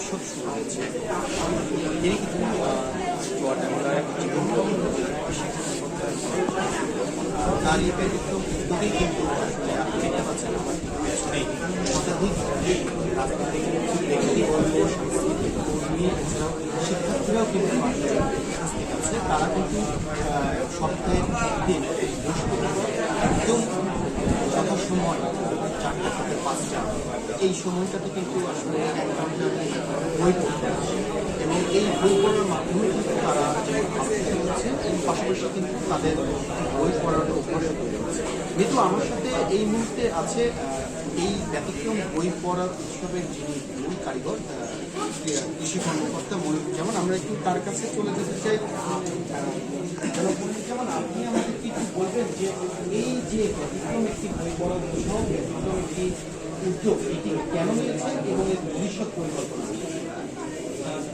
উৎসব শুরু হয়েছে। তিনি কিন্তু চুয়াডাঙ্গার জীবন তার এই ব্যতিক্রম উদ্যোগেই কিন্তু আসলে আপনি দেখতে পাচ্ছেন আমার পেছনেই শতাধিক রাজনৈতিক ব্যক্তিবর্গ, সাংস্কৃতিক কর্মী, এছাড়াও শিক্ষার্থীরাও কিন্তু উপস্থিত আছে। তারা কিন্তু সপ্তাহে একদিন বৃহস্পতিবার একদম যথাসময় 4টা থেকে 5টা এই সময়টাতে কিন্তু আসলে এক ঘন্টা বই পড়তে আসে এবং এই বই পড়ার মাধ্যমে কিন্তু তারা যেমন আলোচনা হচ্ছে এবং পাশাপাশি কিন্তু তাদের বই পড়ার অভ্যাস তৈরি হচ্ছে। যেহেতু আমার সাথে এই মুহূর্তে আছে এই ব্যতিক্রম বই পড়ার উৎসবের যিনি মূল কারিগর, কৃষি কর্মকর্তা যেমন আমরা একটু তার কাছে চলে যেতে চাই। যেমন আপনি আমাদের কিছু বলবেন যে এই যে ব্যতিক্রম একটি বই পড়ার উৎসব, ব্যতিক্রম একটি উদ্যোগ, এটি কেন নিয়েছে এবং এর ভবিষ্যৎ পরিকল্পনা?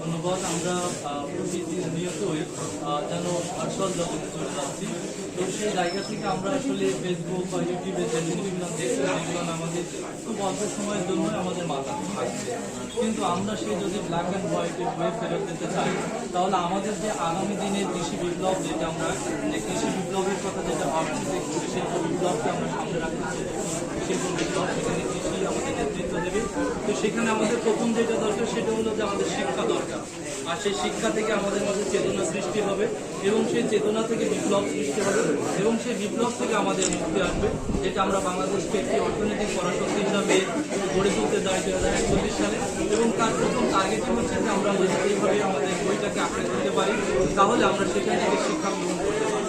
ধন্যবাদ। আমরা প্রতিনিয়তই যেন ভার্চুয়াল জগতে চলে যাচ্ছি, তো সেই জায়গা থেকে আমরা আসলে ফেসবুক বা ইউটিউবে যে জিনিসগুলো দেখছি সেগুলো আমাদের খুব অল্প সময়ের জন্য আমাদের মাথা থাকছে, কিন্তু আমরা সেই যদি ব্ল্যাক অ্যান্ড হোয়াইটে বইয়ে ফেরত দিতে চাই তাহলে আমাদের যে আগামী দিনের কৃষি বিপ্লব, যেটা আমরা যে কৃষি বিপ্লবের কথা যেটা ভাবছি, যে শিল্প বিপ্লবকে আমরা সামনে রাখতে চাই, শিল্প বিপ্লব সেখানে কৃষি আমাদের নেতৃত্ব দেবে। তো সেখানে আমাদের প্রথম যেটা দরকার সেটা হলো যে আমাদের শিক্ষা দরকার, আর সেই শিক্ষা থেকে আমাদের মধ্যে চেতনা সৃষ্টি হবে এবং সেই চেতনা থেকে বিপ্লব সৃষ্টি হবে এবং সেই বিপ্লব থেকে আমাদের মুক্তি আসবে, যেটা আমরা বাংলাদেশকে একটি অর্থনৈতিক পরাশক্তি হিসাবে গড়ে তুলতে চাই 2041 সালে। এবং তার প্রথম টার্গেট হচ্ছে যে আমরা যদি এইভাবে আমাদের বইটাকে আঁকড়ে তুলতে পারি তাহলে আমরা সেখান থেকে শিক্ষা গ্রহণ করতে পারি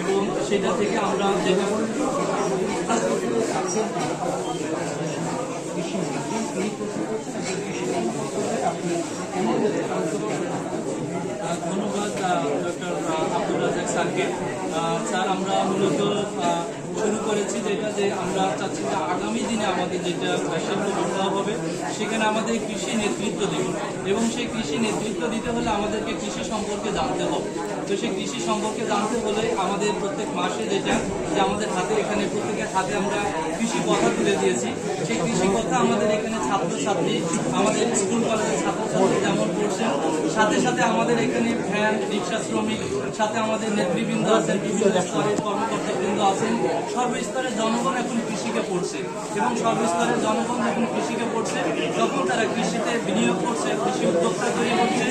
এবং সেটা থেকে আমরা যেটা ধন্যবাদ ডক্টর আব্দুল রাজাক স্যারকে। স্যার, আমরা মূলত শুরু করেছি যেটা যে আমরা চাচ্ছি যে আগামী দিনে আমাদের যেটা শিল্প বিপ্লব হবে সেখানে আমাদের কৃষি নেতৃত্ব দেবে এবং সেই কৃষি নেতৃত্ব দিতে হলে আমাদেরকে কৃষি সম্পর্কে জানতে হবে। তো সেই কৃষি সম্পর্কে জানতে হলে আমাদের প্রত্যেক মাসে যেটা যে আমাদের হাতে এখানে প্রত্যেকের হাতে আমরা কৃষি কথা তুলে দিয়েছি, সেই কৃষি কথা আমাদের এখানে ছাত্রছাত্রী, আমাদের স্কুল কলেজের ছাত্রছাত্রী যেমন পড়ছেন, সাথে সাথে আমাদের এখানে ভ্যান রিক্সা শ্রমিক, সাথে আমাদের নেতৃবৃন্দ আছেন, বিভিন্ন স্তরের কর্মকর্তাবৃন্দ আছেন, সর্বস্তরের জনগণ এখন কৃষিকে পড়ছে এবং সর্বস্তরের জনগণ যখন কৃষিকে পড়ছে তখন তারা কৃষিতে বিনিয়োগ করছে, কৃষি উদ্যোক্তা তৈরি করছে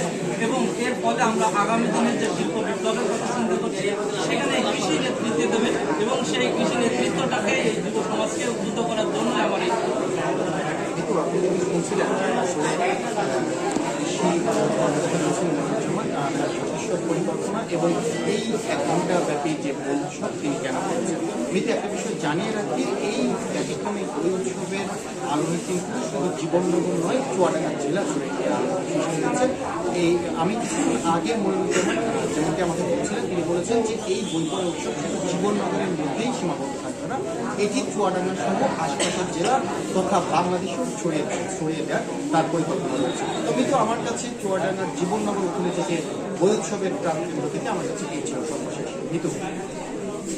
এবং এর ফলে আমরা আগামী দিনের যে শিল্প বিপ্লবের কথা চিন্তা করছি সেখানে কৃষি নেতৃত্ব দেবে এবং সেই কৃষি নেতৃত্বটাকে এই যুব সমাজকে উদ্বুদ্ধ করার জন্য আমার এই পরিকল্পনা এবং এই 1 ঘন্টা ব্যাপী যে বই উৎসব তিনি কেন করেছেন। আমি একটা বিষয় জানিয়ে রাখি, এই ব্যতিক্রম এই বই উৎসবের আলোচনা কিন্তু শুধু জীবননগর নয়, চুয়াডাঙ্গা জেলা জুড়ে হয়েছে। এই আমি কিছুদিন আগে যেমনটি আমাকে বলছিলেন, তিনি বলেছেন যে এই বই পড়া উৎসব শুধু জীবননগরের মধ্যেই সীমাবদ্ধ থাকবে না, এটি চুয়াডাঙ্গা সহ আশপাশের জেলা তথা বাংলাদেশেও ছড়িয়ে দেওয়ার তার পরিকল্পনা রয়েছে। কিন্তু আমার কাছে চুয়াডাঙ্গার জীবননগর ওখানে থেকে বই উৎসবের প্রাণ কেন্দ্র থেকে আমার কাছে এই ছিল সর্বশেষ।